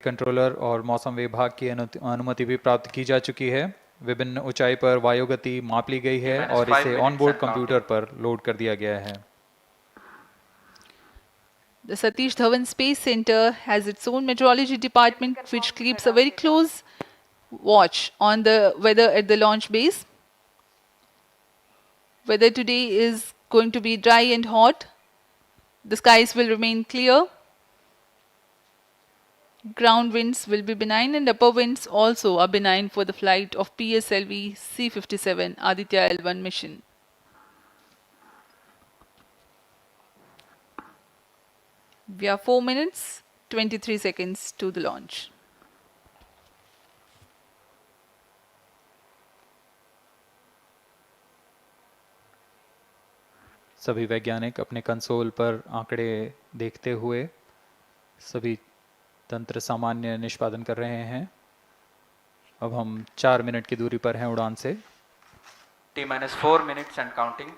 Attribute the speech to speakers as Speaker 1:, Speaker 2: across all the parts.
Speaker 1: Controller और मौसम विभाग की अनुमति भी प्राप्त की जा चुकी है। विभिन्न ऊंचाई पर वायुगति माप ली गई है और इसे ऑनबोर्ड कंप्यूटर पर लोड कर दिया गया है।
Speaker 2: The Satish Dhawan Space Center has its own meteorology department which keeps a very close watch on the weather at the launch base. Weather today is going to be dry and hot. The skies will remain clear. Ground winds will be benign and upper winds also are benign for the flight of PSLV C-57 Aditya L1 mission. We are 4 minutes, 23 seconds to the launch.
Speaker 1: सभी वैज्ञानिक अपने console पर आंकड़े देखते हुए सभी तंत्र सामान्य निष्पादन कर रहे हैं। अब हम 4 मिनट की दूरी पर हैं उड़ान से।
Speaker 3: T-4 minutes and counting.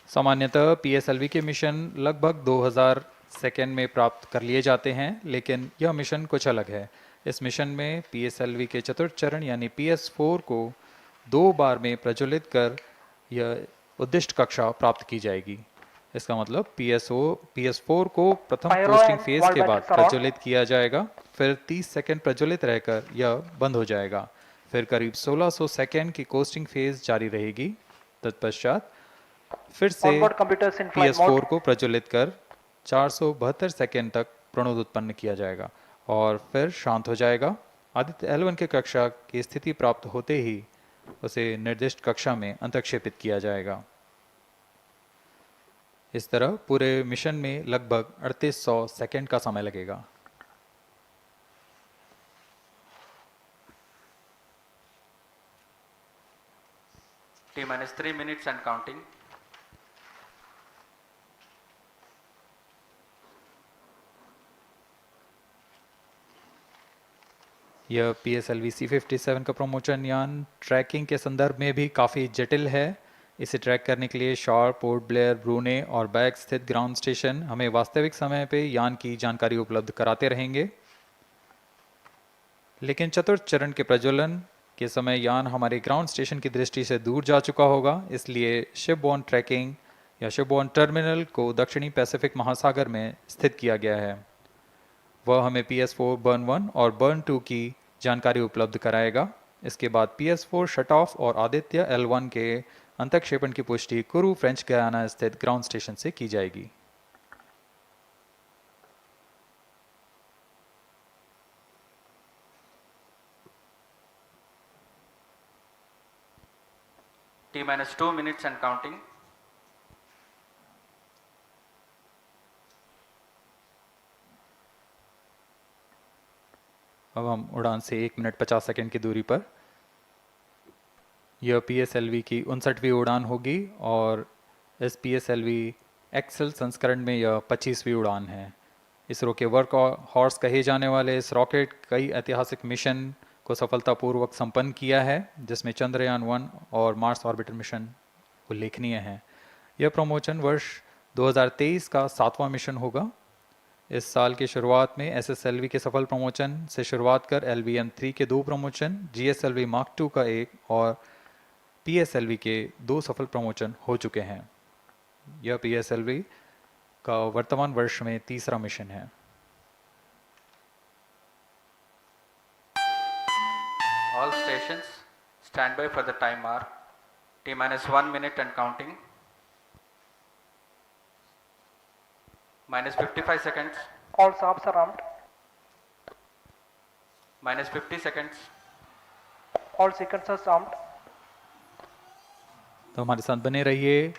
Speaker 1: सामान्यतः PSLV के मिशन लगभग 2000 सेकेंड में प्राप्त कर लिए जाते हैं, लेकिन यह मिशन कुछ अलग है। इस मिशन में PSLV के चतुर्थ चरण यानी PS4 को 2 बार में प्रज्वलित कर यह उद्दिष्ट कक्षा प्राप्त की जाएगी। इसका मतलब PS4 को प्रथम कोस्टिंग फेज के बाद प्रज्वलित किया जाएगा, फिर 30 सेकेंड प्रज्वलित रहकर यह बंद हो जाएगा। फिर करीब 1600 सेकेंड की कोस्टिंग फेज जारी रहेगी। तत्पश्चात फिर से PS4 को प्रज्वलित कर 472 सेकेंड तक प्रणोद उत्पन्न किया जाएगा और फिर शांत हो जाएगा। आदित्य L1 के कक्षा की स्थिति प्राप्त होते ही उसे निर्दिष्ट कक्षा में अंतक्षेपित किया जाएगा। इस तरह पूरे मिशन में लगभग 3800 सेकेंड का समय लगेगा।
Speaker 3: T-3 minutes and counting.
Speaker 1: यह PSLV C-57 का प्रमोशन यान ट्रैकिंग के संदर्भ में भी काफ़ी जटिल है। इसे ट्रैक करने के लिए शॉर, पोर्ट ब्लेयर, ब्रूने और बैग स्थित ग्राउंड स्टेशन हमें वास्तविक समय पे यान की जानकारी उपलब्ध कराते रहेंगे। लेकिन चतुर्थ चरण के प्रज्वलन के समय यान हमारे ग्राउंड स्टेशन की दृष्टि से दूर जा चुका होगा, इसलिए शिपबोर्न ट्रैकिंग या शिपबोर्न टर्मिनल को दक्षिणी पैसिफिक महासागर में स्थित किया गया है। वह हमें PS4 बर्न 1 और बर्न 2 की जानकारी उपलब्ध कराएगा। इसके बाद PS4 शट ऑफ और आदित्य L1 के अंतक्षेपण की पुष्टि कुरु फ्रेंच गयाना स्थित ग्राउंड स्टेशन से की जाएगी।
Speaker 3: T-2 minutes and counting.
Speaker 1: अब हम उड़ान से 1 मिनट 50 सेकेंड की दूरी पर। यह PSLV की 59वीं उड़ान होगी और इस PSLV एक्सेल संस्करण में यह 25वीं उड़ान है। इसरो के वर्क हॉर्स कहे जाने वाले इस रॉकेट कई ऐतिहासिक मिशन को सफलतापूर्वक संपन्न किया है, जिसमें चंद्रयान 1 और मार्स ऑर्बिटर मिशन उल्लेखनीय हैं। यह प्रमोशन वर्ष 2023 का 7वां मिशन होगा। इस साल की शुरुआत में SSLV के सफल प्रमोशन से शुरुआत कर LVM-3 के 2 प्रमोशन, GSLV Mark II का 1 और PSLV के 2 सफल प्रमोशन हो चुके हैं। यह PSLV का वर्तमान वर्ष में 3रा मिशन है।
Speaker 3: All stations stand by for the time mark. T-1 minute and counting. -55 seconds.
Speaker 4: All subs are armed.
Speaker 3: -50 seconds.
Speaker 4: All sequencers armed.
Speaker 1: तो हमारे साथ बने रहिए।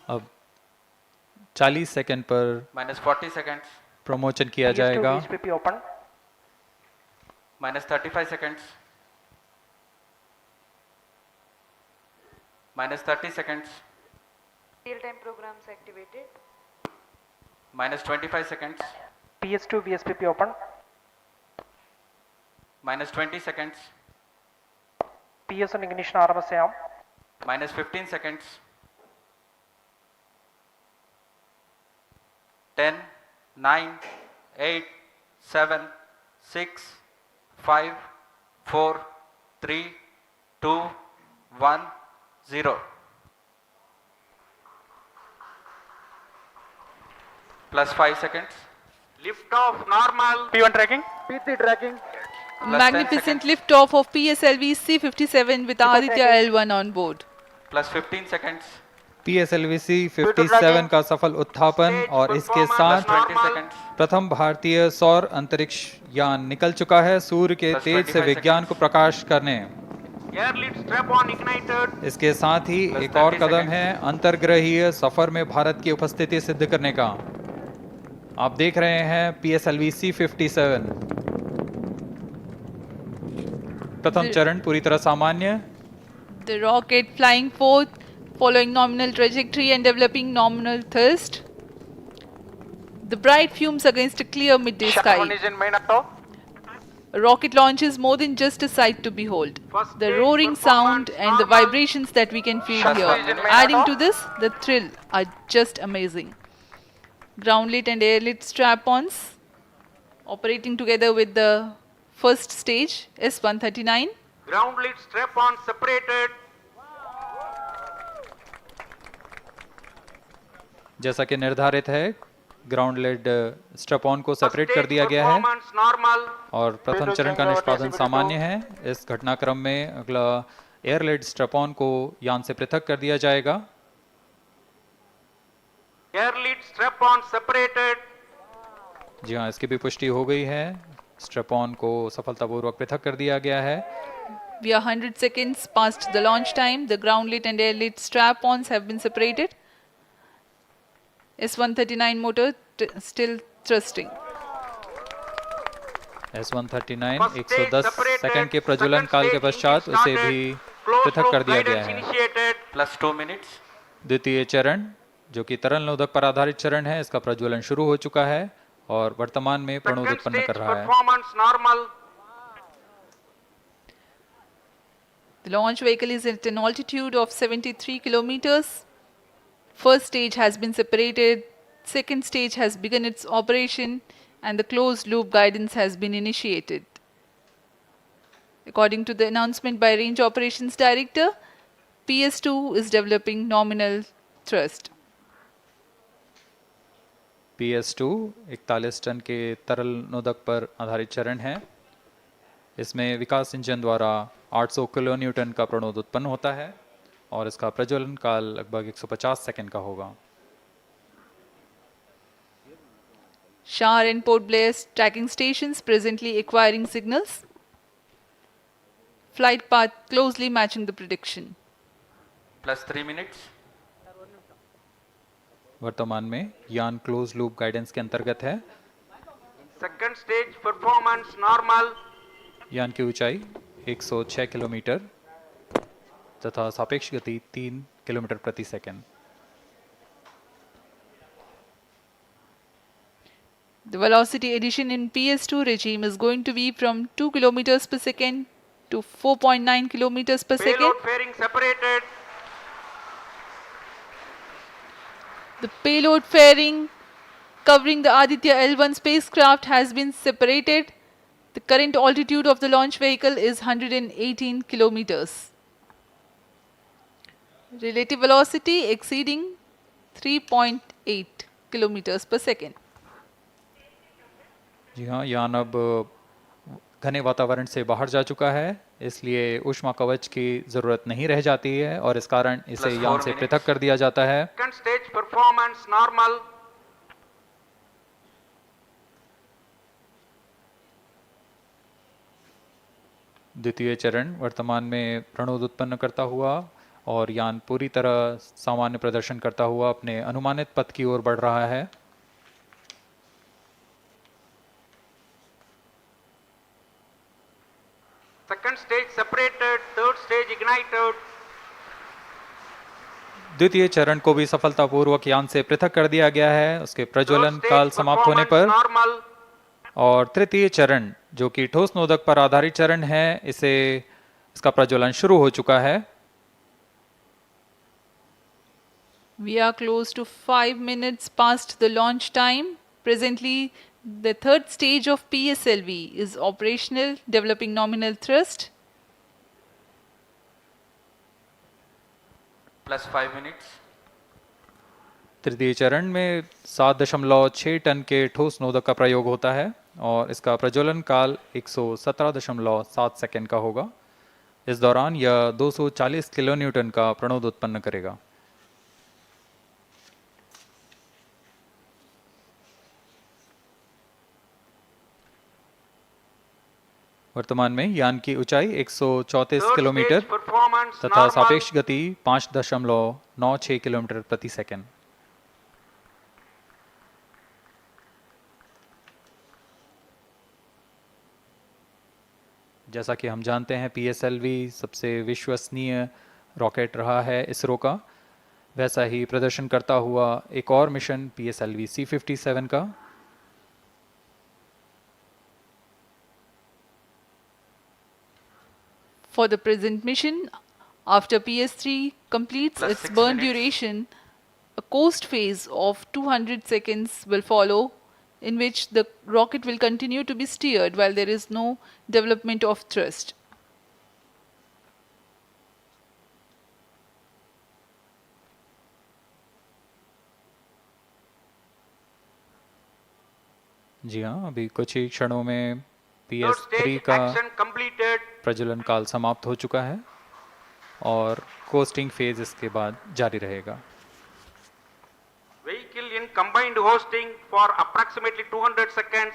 Speaker 1: अब 40 सेकंड पर
Speaker 3: -40 seconds.
Speaker 1: प्रमोशन किया जाएगा।
Speaker 4: VSPP open.
Speaker 3: -35 seconds. -30 seconds.
Speaker 5: Real-time programs activated.
Speaker 3: -25 seconds.
Speaker 4: PS2 VSPP open.
Speaker 3: -20 seconds.
Speaker 4: PS1 ignition RMS arm.
Speaker 3: -15 seconds. 10, 9, 8, 7, 6, 5, 4, 3, 2, 1, 0. Plus 5 seconds.
Speaker 6: Lift off normal.
Speaker 4: P1 tracking.
Speaker 6: PT tracking.
Speaker 3: Plus 10
Speaker 2: Magnificent
Speaker 3: seconds.
Speaker 2: liftoff of PSLV C57 with Aditya L1 on board.
Speaker 3: Plus 15 seconds.
Speaker 1: PSLV C57 का सफल उत्थापन और इसके
Speaker 3: Plus
Speaker 1: साथ
Speaker 3: 20 seconds.
Speaker 1: प्रथम भारतीय सौर अंतरिक्ष यान निकल चुका है सूर्य के
Speaker 3: Plus
Speaker 1: तेज से
Speaker 3: 25
Speaker 1: विज्ञान को प्रकाश करने।
Speaker 6: Air lead strap on ignited.
Speaker 1: इसके साथ ही
Speaker 3: Plus
Speaker 1: एक और
Speaker 3: 30
Speaker 1: कदम
Speaker 3: seconds.
Speaker 1: है अंतर्ग्रहीय सफर में भारत की उपस्थिति सिद्ध करने का। आप देख रहे हैं PSLV C57 प्रथम चरण पूरी तरह सामान्य।
Speaker 2: The rocket flying forth, following nominal trajectory and developing nominal thrust. The bright fumes against a clear midday
Speaker 6: One
Speaker 2: sky.
Speaker 6: is in main auto.
Speaker 2: A rocket launch is more than just a sight to behold.
Speaker 6: First
Speaker 2: The
Speaker 6: stage
Speaker 2: roaring sound
Speaker 6: performance
Speaker 2: and the
Speaker 6: normal.
Speaker 2: vibrations that we can feel
Speaker 3: First
Speaker 2: here,
Speaker 3: stage in main
Speaker 2: adding
Speaker 6: auto.
Speaker 2: to this, the thrill are just amazing. Ground-lit and air-lit strap-ons operating together with the first stage S139.
Speaker 6: Ground lead strap on separated.
Speaker 1: जैसा कि निर्धारित है ground lead strap on को
Speaker 6: First
Speaker 1: separate कर
Speaker 6: stage
Speaker 1: दिया गया है
Speaker 6: performance normal.
Speaker 1: और प्रथम चरण का निष्पादन सामान्य है। इस घटनाक्रम में अगला एयर लेड स्ट्रैप ऑन को यान से पृथक कर दिया जाएगा।
Speaker 6: Air lead strap on separated.
Speaker 1: जी हाँ, इसकी भी पुष्टि हो गई है। स्ट्रैप ऑन को सफलतापूर्वक पृथक कर दिया गया है।
Speaker 2: We are 100 seconds past the launch time. The ground-lit and air-lit strap-ons have been separated. S139 motor still thrusting.
Speaker 1: S139
Speaker 6: First stage
Speaker 1: 110
Speaker 6: separated.
Speaker 1: Second के प्रज्वलन
Speaker 6: Second
Speaker 1: काल के
Speaker 6: stage
Speaker 1: पश्चात
Speaker 6: engine
Speaker 1: उसे
Speaker 6: started.
Speaker 1: भी
Speaker 6: Closed
Speaker 1: पृथक
Speaker 6: loop
Speaker 1: कर दिया गया
Speaker 6: guidance
Speaker 1: है।
Speaker 6: initiated.
Speaker 3: Plus 2 minutes.
Speaker 1: द्वितीय चरण जो कि तरल नोदक पर आधारित चरण है, इसका प्रज्वलन शुरू हो चुका है और वर्तमान में प्रणोद
Speaker 6: Second
Speaker 1: उत्पन्न
Speaker 6: stage
Speaker 1: कर रहा है।
Speaker 6: performance normal.
Speaker 2: The launch vehicle is at an altitude of 73 kilometers. First stage has been separated. Second stage has begun its operation and the closed loop guidance has been initiated. According to the announcement by Range Operations Director, PS2 is developing nominal thrust.
Speaker 1: PS2 41 ton के तरल नोदक पर आधारित चरण है। इसमें विकास engine द्वारा 800 kilo Newton का प्रणोद उत्पन्न होता है और इसका प्रज्वलन काल लगभग 150 सेकंड का होगा।
Speaker 2: Shar and Port Blair tracking stations presently acquiring signals. Flight path closely matching the prediction.
Speaker 3: Plus 3 minutes.
Speaker 1: वर्तमान में यान क्लोज लूप गाइडेंस के अंतर्गत है।
Speaker 6: Second stage performance normal.
Speaker 1: यान की ऊंचाई 106 किलोमीटर तथा सापेक्ष गति 3 किलोमीटर प्रति second.
Speaker 2: The velocity addition in PS2 regime is going to be from 2 kilometers per second to 4.9 kilometers per second.
Speaker 6: Payload fairing separated.
Speaker 2: The payload fairing covering the Aditya L1 spacecraft has been separated. The current altitude of the launch vehicle is 118 kilometers. Relative velocity exceeding 3.8 kilometers per second.
Speaker 1: जी हाँ, यान अब घने वातावरण से बाहर जा चुका है, इसलिए ऊष्मा कवच की जरूरत नहीं रह जाती है और इस कारण इसे
Speaker 3: Plus
Speaker 1: यान
Speaker 3: 4
Speaker 1: से
Speaker 3: minutes.
Speaker 1: पृथक कर दिया जाता है।
Speaker 6: Second stage performance normal.
Speaker 1: द्वितीय चरण वर्तमान में प्रणोद उत्पन्न करता हुआ और यान पूरी तरह सामान्य प्रदर्शन करता हुआ अपने अनुमानित पथ की ओर बढ़ रहा है।
Speaker 6: Second stage separated. Third stage ignited.
Speaker 1: द्वितीय चरण को भी सफलतापूर्वक यान से पृथक कर दिया गया है उसके प्रज्वलन
Speaker 6: Third stage
Speaker 1: काल समाप्त होने पर।
Speaker 6: performance normal.
Speaker 1: और तृतीय चरण जो कि ठोस नोदक पर आधारित चरण है, इसका प्रज्वलन शुरू हो चुका है।
Speaker 2: We are close to 5 minutes past the launch time. Presently, The third stage of PSLV is operational, developing nominal thrust.
Speaker 3: Plus 5 minutes.
Speaker 1: तृतीय चरण में 7.6 टन के ठोस नोदक का प्रयोग होता है और इसका प्रज्वलन काल 117.7 सेकंड का होगा। इस दौरान यह 240 किलोन्यूटन का प्रणोद उत्पन्न करेगा। वर्तमान में यान की ऊंचाई 134
Speaker 6: Third
Speaker 1: किलोमीटर
Speaker 6: stage performance
Speaker 1: तथा
Speaker 6: normal.
Speaker 1: सापेक्ष गति 5.96 किलोमीटर प्रति सेकंड। जैसा कि हम जानते हैं PSLV सबसे विश्वसनीय रॉकेट रहा है इसरो का, वैसा ही प्रदर्शन करता हुआ एक और मिशन PSLV C57 का।
Speaker 2: For the present mission, after PS3 completes
Speaker 3: Plus
Speaker 2: its
Speaker 3: 6
Speaker 2: burn
Speaker 3: minutes.
Speaker 2: duration, a coast phase of 200 seconds will follow, in which the rocket will continue to be steered while there is no development of thrust.
Speaker 1: जी हाँ, अभी कुछ ही क्षणों में
Speaker 6: Third
Speaker 1: PS3
Speaker 6: stage
Speaker 1: का
Speaker 6: action completed.
Speaker 1: प्रज्वलन काल समाप्त हो चुका है और कोस्टिंग फेज इसके बाद जारी रहेगा।
Speaker 6: Vehicle in combined hosting for approximately 200 seconds.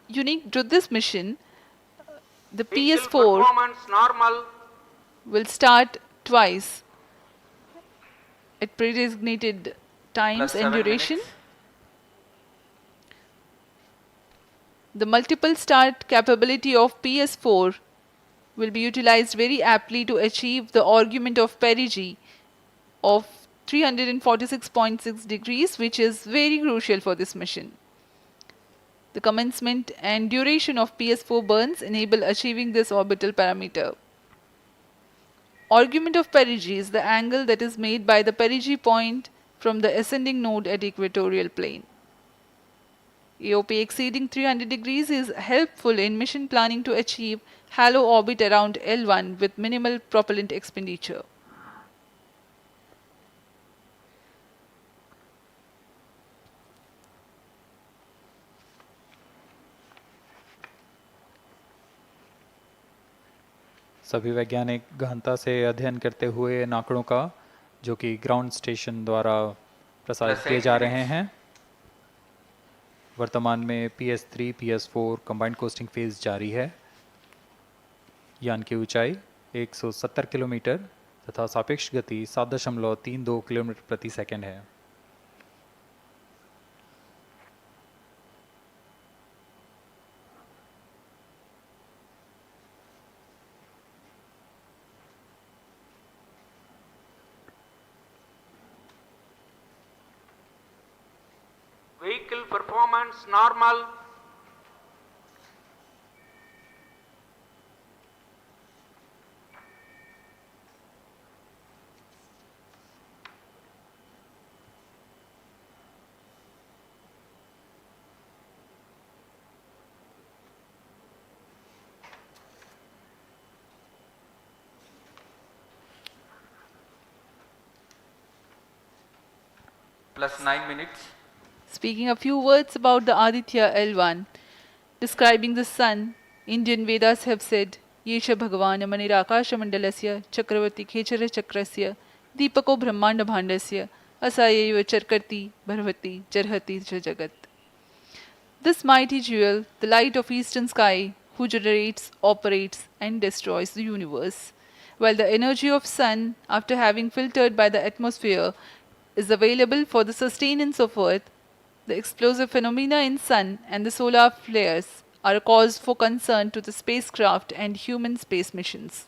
Speaker 2: Unique to this mission, the
Speaker 6: Vehicle
Speaker 2: PS4
Speaker 6: performance normal.
Speaker 2: will start twice at pre-designated times
Speaker 3: Plus
Speaker 2: and
Speaker 3: 7
Speaker 2: duration.
Speaker 3: minutes.
Speaker 2: The multiple start capability of PS4 will be utilized very aptly to achieve the argument of perigee of 346.6 degrees, which is very crucial for this mission. The commencement and duration of PS4 burns enable achieving this orbital parameter. Argument of perigee is the angle that is made by the perigee point from the ascending node at equatorial plane. AOP exceeding 300 degrees is helpful in mission planning to achieve halo orbit around L1 with minimal propellant expenditure.
Speaker 1: सभी वैज्ञानिक गहनता से अध्ययन करते हुए इन आंकड़ों का, जो कि ग्राउंड स्टेशन द्वारा प्रसारित
Speaker 3: Plus
Speaker 1: किए
Speaker 3: 8
Speaker 1: जा
Speaker 3: minutes.
Speaker 1: रहे हैं। वर्तमान में PS3 PS4 combined costing phase जारी है। यान की ऊंचाई 170 किलोमीटर तथा सापेक्ष गति 7.32 किलोमीटर प्रति सेकंड है।
Speaker 6: Vehicle performance normal.
Speaker 3: Plus 9 minutes.
Speaker 2: Speaking a few words about the Aditya L1, describing the sun, Indian Vedas have said, Yesha Bhagavan Manirākāsha Mandalasya Chakravarti Khechara Chakrasya Deepako Brahmanda Bhandasya Asayeva Charkarti Bharvati Jarhati Cha Jagat. This mighty jewel, the light of eastern sky, who generates, operates and destroys the universe, while the energy of sun, after having filtered by the atmosphere, is available for the sustenance of earth, the explosive phenomena in sun and the solar flares are a cause for concern to the spacecraft and human space missions.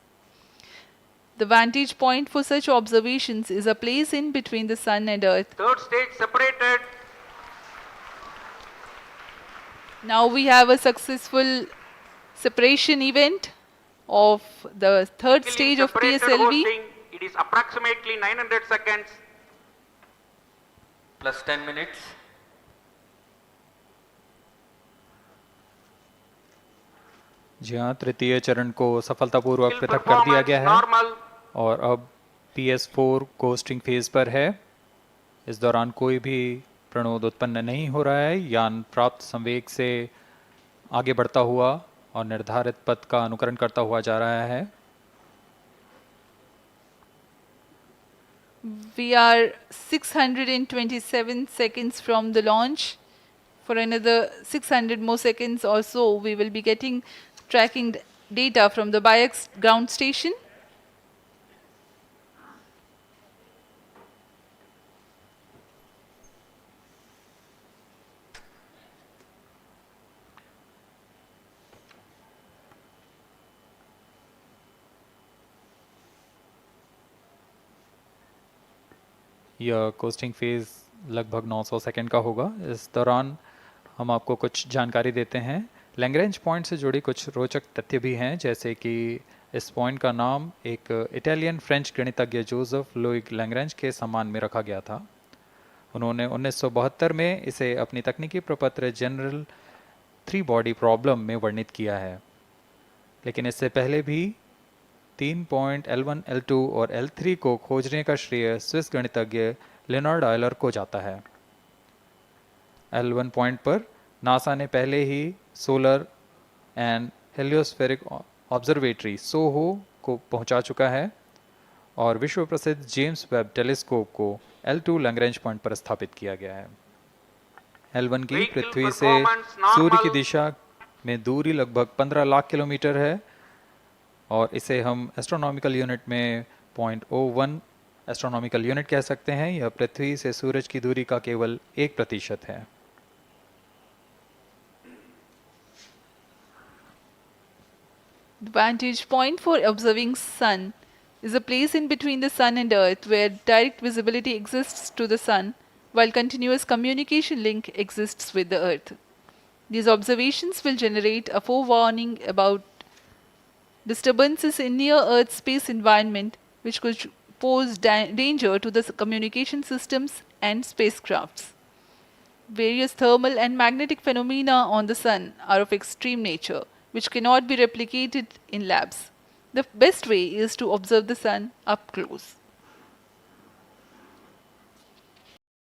Speaker 2: The vantage point for such observations is a place in between the sun and earth.
Speaker 6: Third stage separated.
Speaker 2: Now we have a successful separation event of the third stage of
Speaker 6: Separated
Speaker 2: PSLV.
Speaker 6: hosting, it is approximately 900 seconds.
Speaker 3: Plus 10 minutes.
Speaker 1: जी हाँ, तृतीय चरण को सफलतापूर्वक
Speaker 6: Skill
Speaker 1: पृथक कर दिया
Speaker 6: performance
Speaker 1: गया है
Speaker 6: normal.
Speaker 1: और अब PS4 कोस्टिंग फेज पर है। इस दौरान कोई भी प्रणोद उत्पन्न नहीं हो रहा है। यान प्राप्त संवेग से आगे बढ़ता हुआ और निर्धारित पथ का अनुकरण करता हुआ जा रहा है।
Speaker 2: We are 627 seconds from the launch. For another 600 more seconds or so, we will be getting tracking data from the BIAX ground station.
Speaker 1: यह कोस्टिंग फेज लगभग 900 सेकंड का होगा। इस दौरान हम आपको कुछ जानकारी देते हैं। लैग्रेंज पॉइंट से जुड़ी कुछ रोचक तथ्य भी हैं, जैसे कि इस पॉइंट का नाम एक इटालियन फ्रेंच गणितज्ञ जोसेफ लुइग लैग्रेंज के सम्मान में रखा गया था। उन्होंने 1972 में इसे अपनी तकनीकी प्रपत्र जनरल 3 बॉडी प्रॉब्लम में वर्णित किया है, लेकिन इससे पहले भी 3 पॉइंट L1, L2 और L3 को खोजने का श्रेय स्विस गणितज्ञ लियोनार्ड आयलर को जाता है। L1 पॉइंट पर नासा ने पहले ही सोलर एंड हेलियोस्फेरिक ऑब्जर्वेटरी सोहो को पहुंचा चुका है और विश्व प्रसिद्ध जेम्स वेब टेलीस्कोप को L2 लैग्रेंज पॉइंट पर स्थापित किया गया है। L1 की
Speaker 6: Vehicle
Speaker 1: पृथ्वी से
Speaker 6: performance normal.
Speaker 1: सूर्य की दिशा में दूरी लगभग 15 लाख किलोमीटर है और इसे हम एस्ट्रोनॉमिकल यूनिट में 0.01 एस्ट्रोनॉमिकल यूनिट कह सकते हैं। यह पृथ्वी से सूरज की दूरी का केवल 1% है।
Speaker 2: The vantage point for observing sun is a place in between the sun and earth where direct visibility exists to the sun while continuous communication link exists with the earth. These observations will generate a forewarning about disturbances in near earth space environment which could pose danger to the communication systems and spacecrafts. Various thermal and magnetic phenomena on the sun are of extreme nature, which cannot be replicated in labs. The best way is to observe the sun up close.